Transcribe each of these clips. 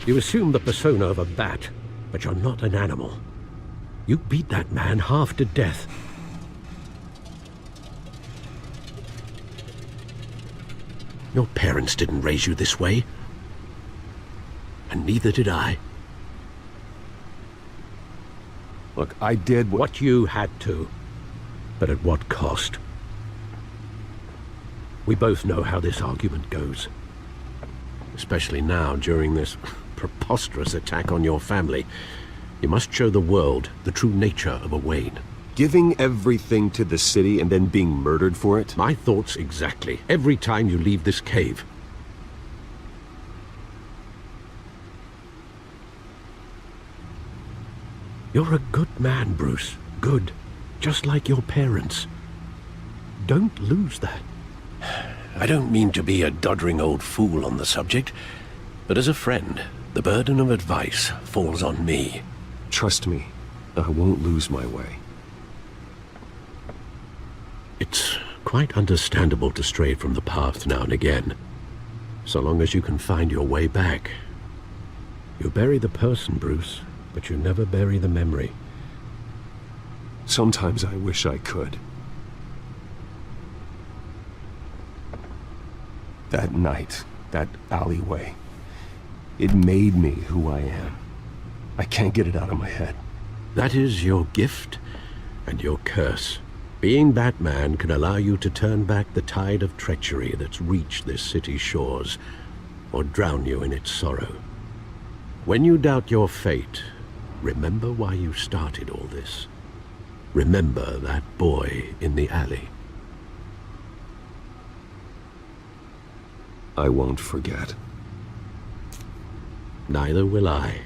You assume the persona of a bat, but you're not an animal. You beat that man half to death. Your parents didn't raise you this way. And neither did I. Look, I did what you had to. But at what cost? We both know how this argument goes. Especially now, during this preposterous attack on your family. You must show the world the true nature of a Wayne. Giving everything to the city and then being murdered for it? My thoughts exactly. Every time you leave this cave. You're a good man, Bruce. Good. Just like your parents. Don't lose that. I don't mean to be a doddering old fool on the subject, but as a friend, the burden of advice falls on me. Trust me, I won't lose my way. It's quite understandable to stray from the path now and again, so long as you can find your way back. You bury the person, Bruce, but you never bury the memory. Sometimes I wish I could. That night, that alleyway, it made me who I am. I can't get it out of my head. That is your gift and your curse. Being Batman can allow you to turn back the tide of treachery that's reached this city's shores, or drown you in its sorrow. When you doubt your fate, remember why you started all this. Remember that boy in the alley. I won't forget. Neither will I.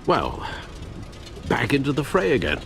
Well, back into the fray again.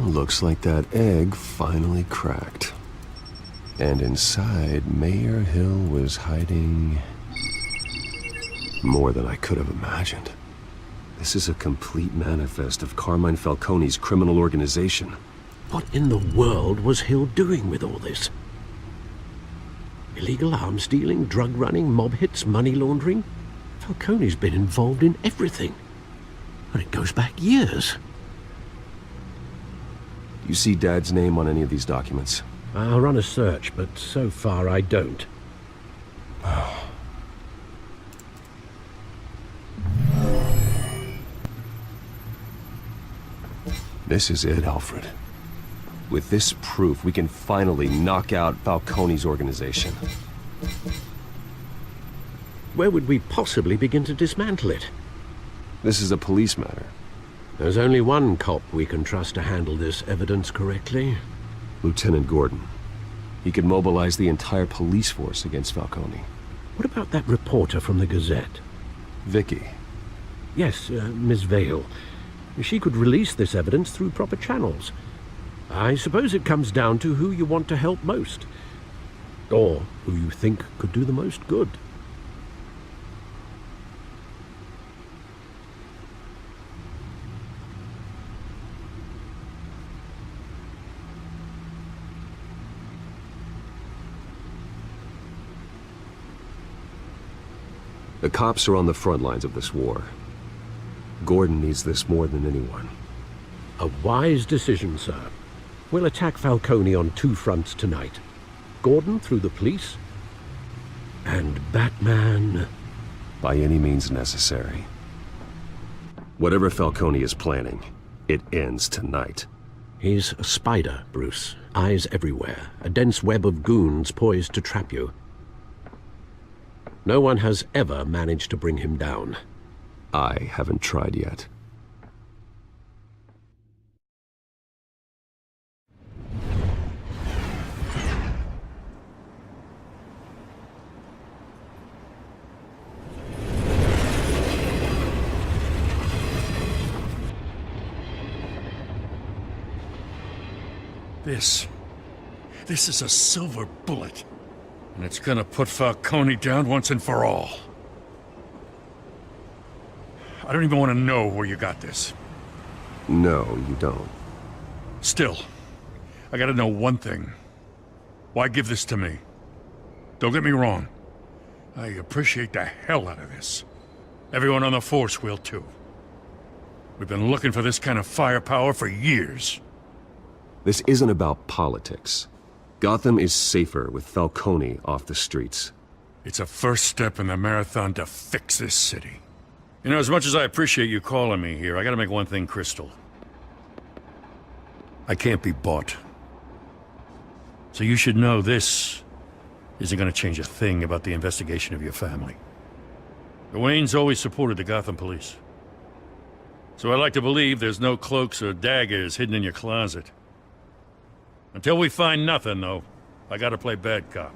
Looks like that egg finally cracked. And inside, Mayor Hill was hiding more than I could have imagined. This is a complete manifest of Carmine Falcone's criminal organization. What in the world was Hill doing with all this? Illegal arms dealing, drug running, mob hits, money laundering? Falcone's been involved in everything. And it goes back years. You see Dad's name on any of these documents? I'll run a search, but so far I don't. This is it, Alfred. With this proof, we can finally knock out Falcone's organization. Where would we possibly begin to dismantle it? This is a police matter. There's only one cop we can trust to handle this evidence correctly. Lieutenant Gordon. He could mobilize the entire police force against Falcone. What about that reporter from the Gazette? Vicky. Yes, Miss Vale. She could release this evidence through proper channels. I suppose it comes down to who you want to help most. Or who you think could do the most good. The cops are on the front lines of this war. Gordon needs this more than anyone. A wise decision, sir. We'll attack Falcone on 2 fronts tonight. Gordon through the police, and Batman... By any means necessary. Whatever Falcone is planning, it ends tonight. He's a spider, Bruce. Eyes everywhere. A dense web of goons poised to trap you. No one has ever managed to bring him down. I haven't tried yet. This is a silver bullet. And it's gonna put Falcone down once and for all. I don't even want to know where you got this. No, you don't. Still, I gotta know one thing. Why give this to me? Don't get me wrong. I appreciate the hell out of this. Everyone on the force will too. We've been looking for this kind of firepower for years. This isn't about politics. Gotham is safer with Falcone off the streets. It's a first step in the marathon to fix this city. You know, as much as I appreciate you calling me here, I gotta make one thing crystal. I can't be bought. So you should know this isn't gonna change a thing about the investigation of your family. The Waynes always supported the Gotham police. So I like to believe there's no cloaks or daggers hidden in your closet. Until we find nothing, though, I gotta play bad cop.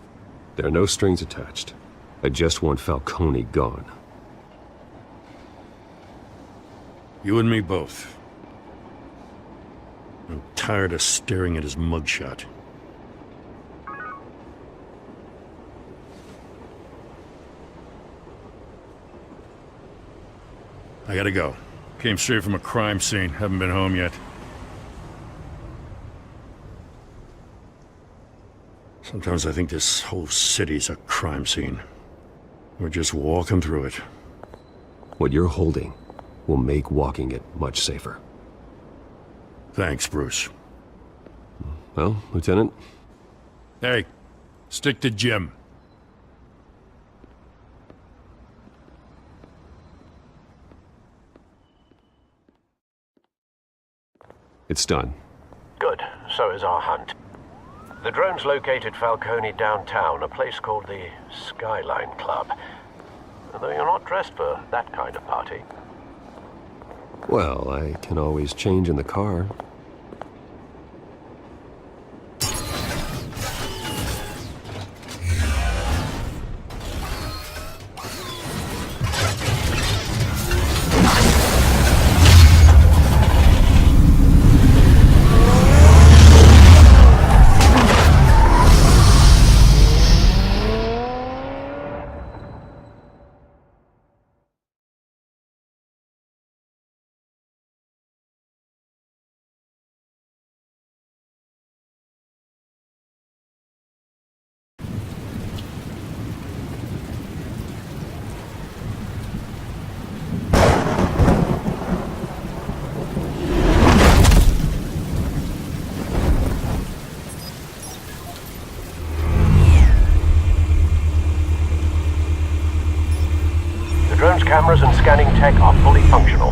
There are no strings attached. I just want Falcone gone. You and me both. I'm tired of staring at his mugshot. I gotta go. Came straight from a crime scene. Haven't been home yet. Sometimes I think this whole city's a crime scene. We're just walking through it. What you're holding will make walking it much safer. Thanks, Bruce. Well, Lieutenant? Hey, stick to Jim. It's done. Good. So is our hunt. The drones located Falcone downtown, a place called the Skyline Club. Although you're not dressed for that kind of party. Well, I can always change in the car. Drone's cameras and scanning tech are fully functional.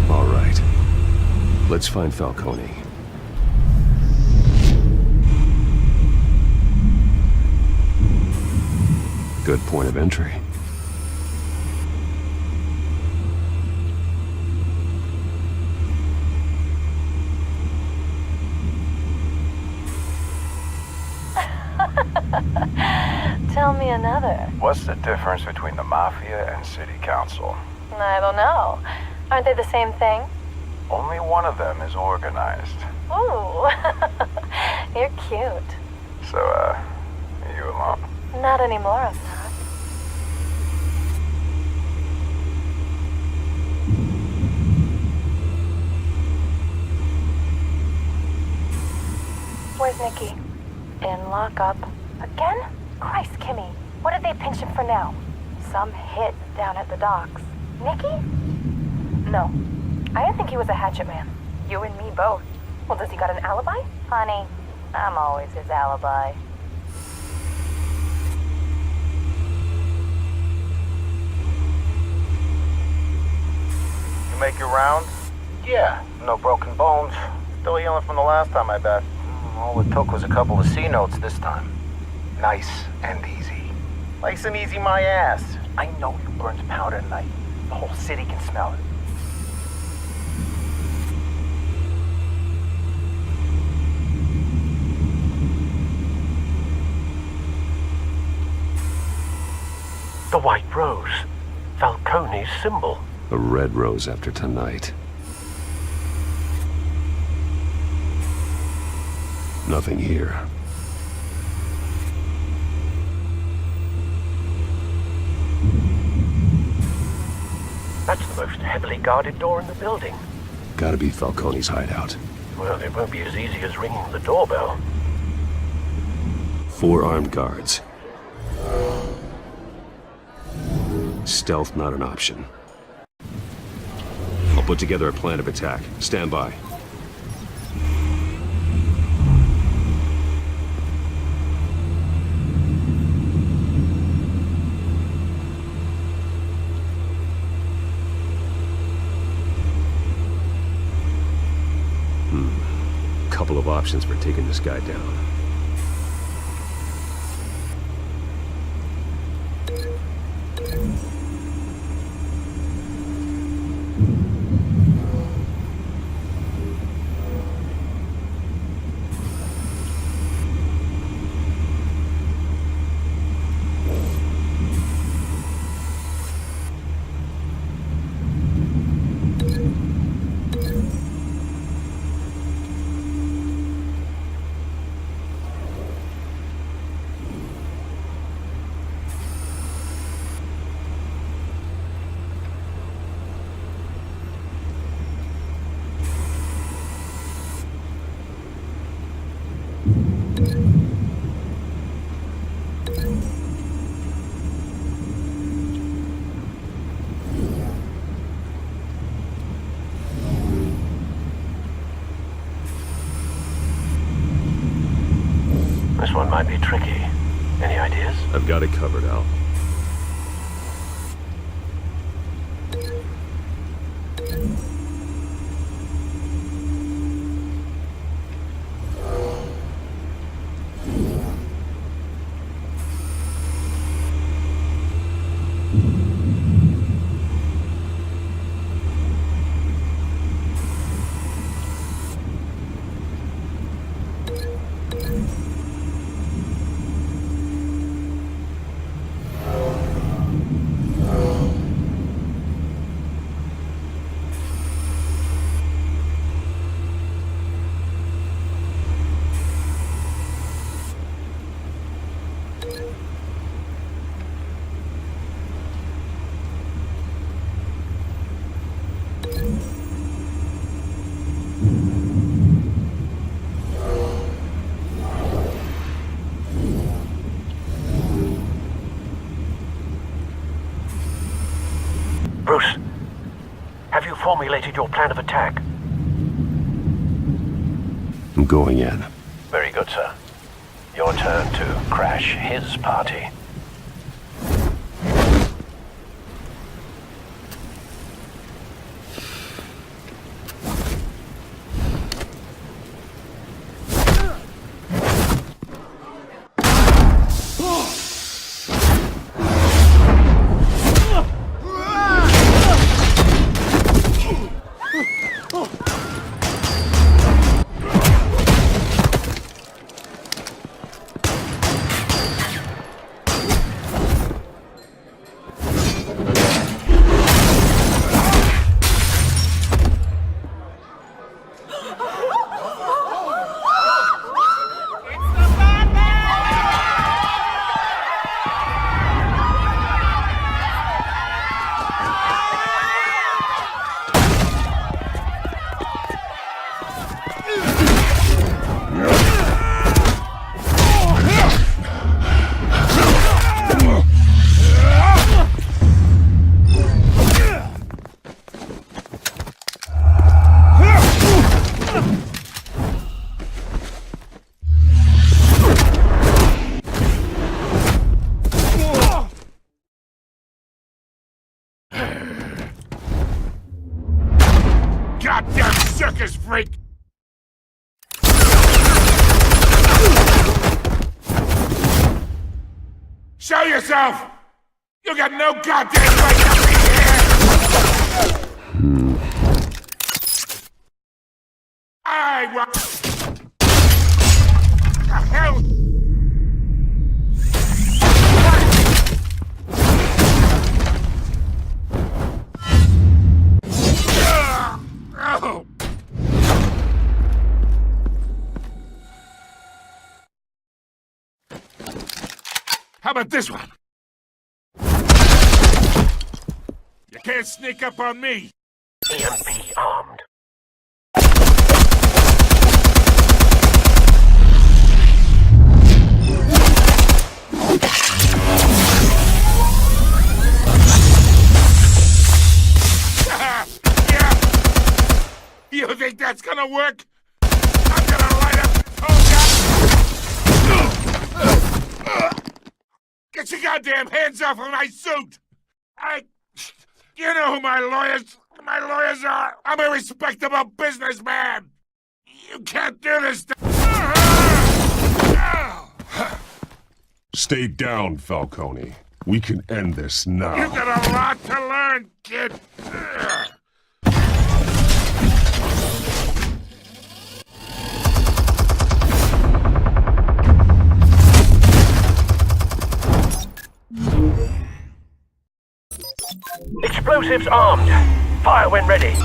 All right. Let's find Falcone. Good point of entry. me another. What's the difference between the Mafia and City Council? I don't know. Aren't they the same thing? Only one of them is organized. Ooh, you're cute. So, are you alone? Not anymore, I'm not. Where's Nicky? In lockup. Again? Christ, Kimmy. What did they pinch him for now? Some hit down at the docks. Nicky? No. I didn't think he was a hatchet man. You and me both. Well, does he got an alibi? Honey, I'm always his alibi. You make your rounds? Yeah, no broken bones. Still healing from the last time, I bet. All it took was a couple of C notes this time. Nice and easy. Nice and easy my ass. I know you burned powder tonight. The whole city can smell it. The White Rose. Falcone's symbol. A red rose after tonight. Nothing here. That's the most heavily guarded door in the building. Gotta be Falcone's hideout. Well, it won't be as easy as ringing the doorbell. 4 armed guards. Stealth not an option. I'll put together a plan of attack. Stand by. Couple of options for taking this guy down. This one might be tricky. Any ideas? I've got it covered, Al. Bruce, have you formulated your plan of attack? I'm going in. Very good, sir. Your turn to crash his party. yourself! You got no goddamn right to be here! I want... The hell? Oh. How about this one? You can't sneak up on me. EMP armed. Yeah. You think that's gonna work? I'm gonna light up this whole guy. Get your goddamn hands off of my suit! You know who my lawyers are! I'm a respectable businessman! You can't do this to... Stay down, Falcone. We can end this now. You got a lot to learn, kid! Explosives armed. Fire when ready.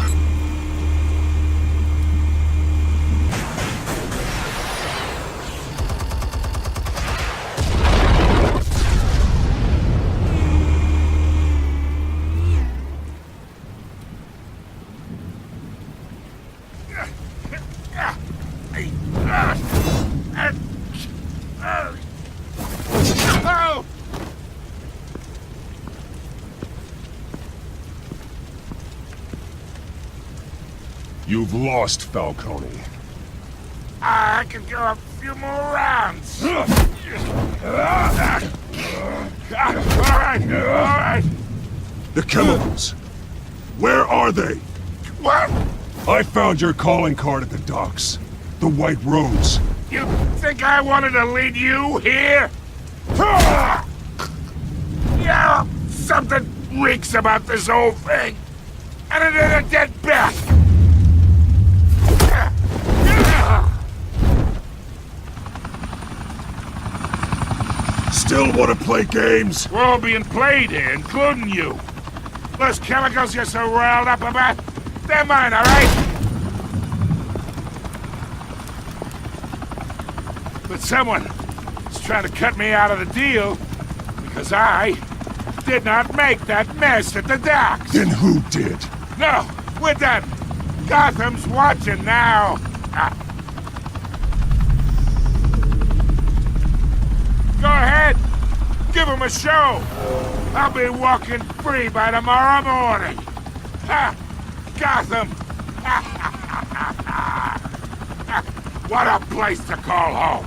Oh! You've lost, Falcone. I can go a few more rounds. All right. The chemicals. Where are they? What? I found your calling card at the docks. The White Rose. You think I wanted to lead you here? Yeah, something reeks about this whole thing. And it is a dead bat. Still want to play games? We're all being played here, including you. Those chemicals you're so riled up about, they're mine, all right? But someone is trying to cut me out of the deal because I did not make that mess at the docks. Then who did? No, we're done. Gotham's watching now. Go ahead. Give him a show. I'll be walking free by tomorrow morning. Ha! Gotham. What a place to call home.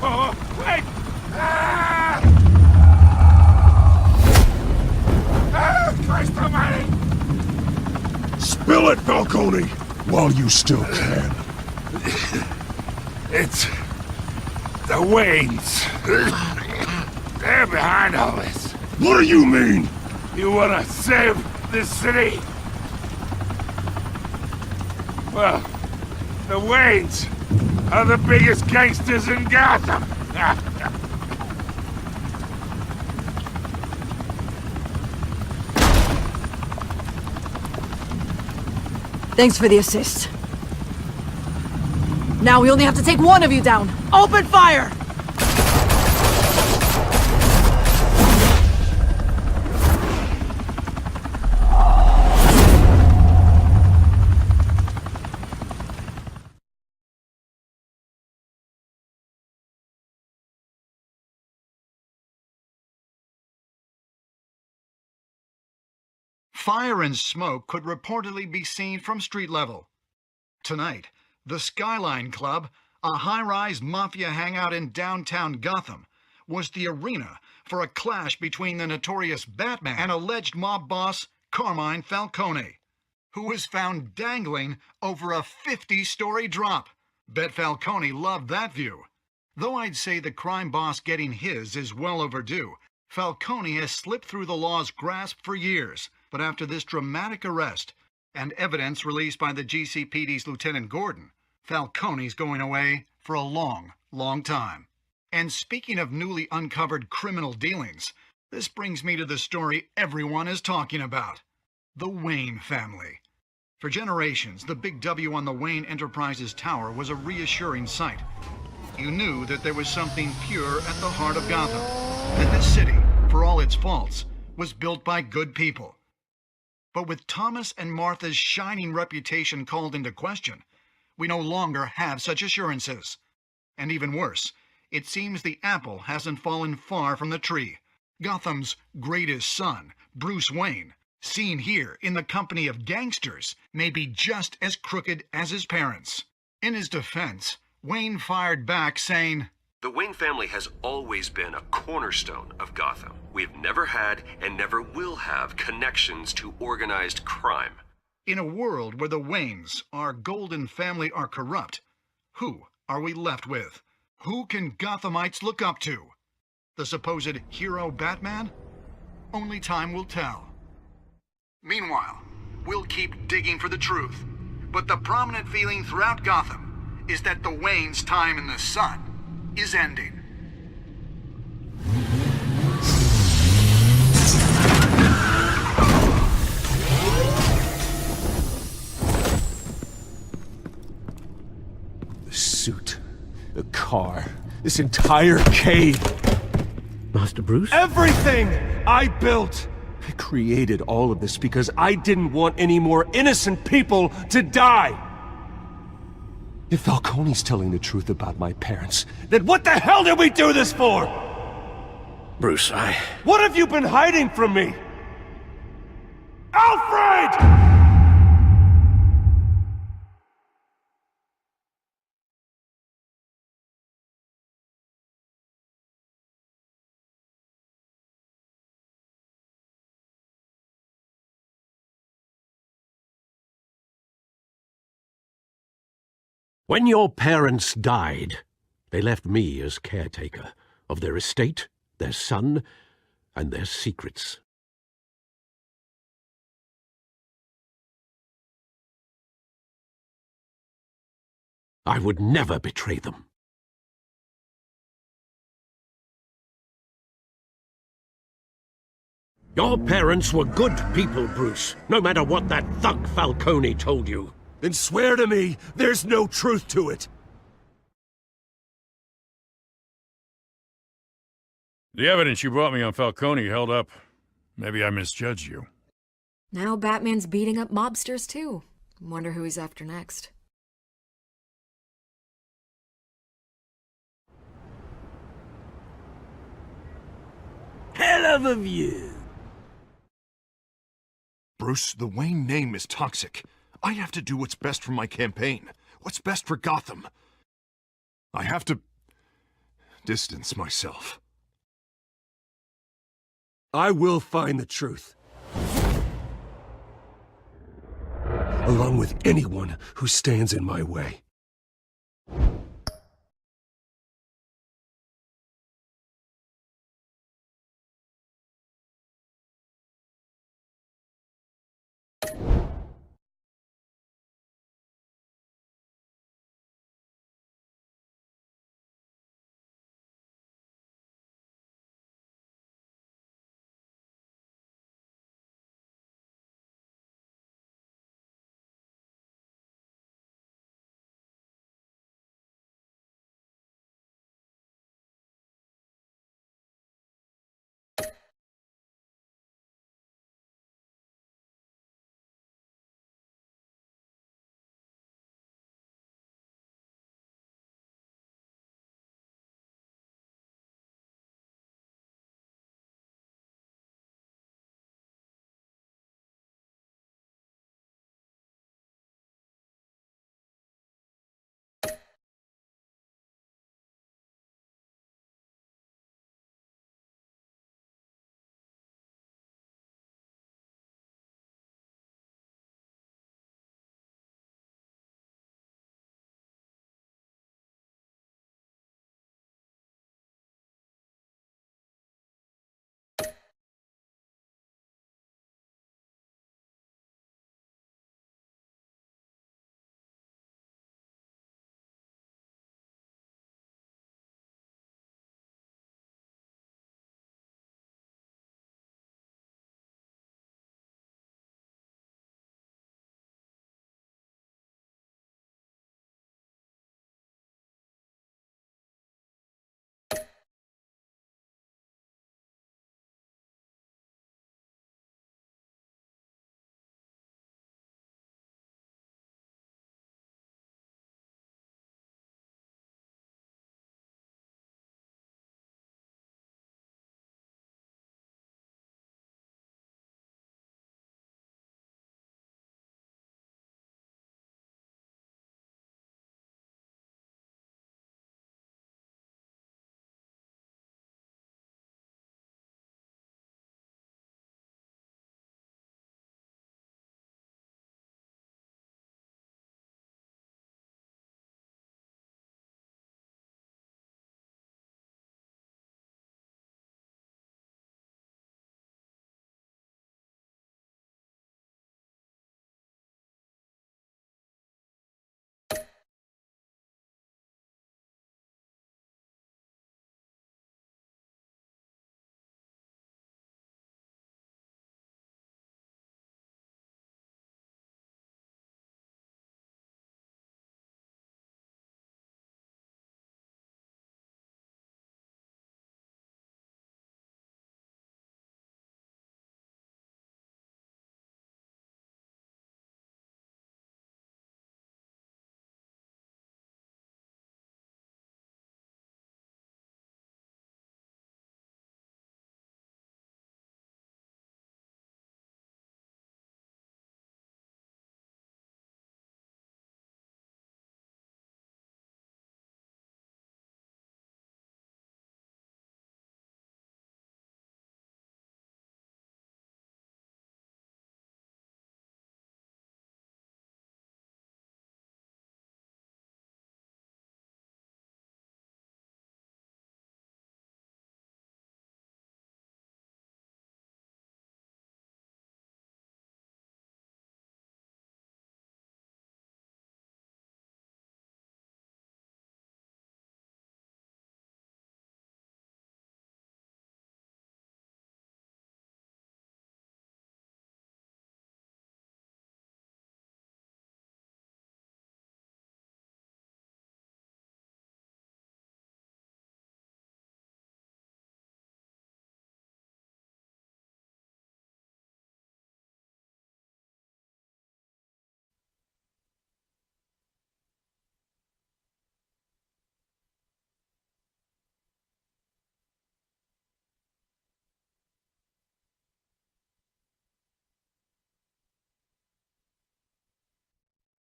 Oh, wait! Christ almighty! Spill it, Falcone, while you still can. It's the Waynes. They're behind all this. What do you mean? You wanna save this city? Well, the Waynes are the biggest gangsters in Gotham. Thanks for the assist. Now we only have to take one of you down. Open fire! Fire and smoke could reportedly be seen from street level. Tonight, the Skyline Club, a high-rise mafia hangout in downtown Gotham, was the arena for a clash between the notorious Batman and alleged mob boss Carmine Falcone. who was found dangling over a 50-story drop. Bet Falcone loved that view. Though I'd say the crime boss getting his is well overdue, Falcone has slipped through the law's grasp for years. But after this dramatic arrest and evidence released by the GCPD's Lieutenant Gordon, Falcone's going away for a long, long time. And speaking of newly uncovered criminal dealings, this brings me to the story everyone is talking about. The Wayne family. For generations, the big W on the Wayne Enterprises tower was a reassuring sight. You knew that there was something pure at the heart of Gotham, that this city, for all its faults, was built by good people. But with Thomas and Martha's shining reputation called into question, we no longer have such assurances. And even worse, it seems the apple hasn't fallen far from the tree. Gotham's greatest son, Bruce Wayne, seen here in the company of gangsters, may be just as crooked as his parents. In his defense, Wayne fired back saying, "The Wayne family has always been a cornerstone of Gotham. We've never had and never will have connections to organized crime." In a world where the Waynes, our golden family, are corrupt, who are we left with? Who can Gothamites look up to? The supposed hero Batman? Only time will tell. Meanwhile, we'll keep digging for the truth. But the prominent feeling throughout Gotham is that the Waynes' time in the sun is ending. The suit, the car, this entire cave. Master Bruce? Everything I built! I created all of this because I didn't want any more innocent people to die! If Falcone's telling the truth about my parents, then what the hell did we do this for? Bruce, What have you been hiding from me? Alfred! When your parents died, they left me as caretaker of their estate, their son, and their secrets. I would never betray them. Your parents were good people, Bruce, no matter what that thug Falcone told you. Then swear to me there's no truth to it. The evidence you brought me on Falcone held up. Maybe I misjudged you. Now Batman's beating up mobsters too. Wonder who he's after next. Hell of a view. Bruce, the Wayne name is toxic. I have to do what's best for my campaign. What's best for Gotham. I have to distance myself. I will find the truth. Along with anyone who stands in my way.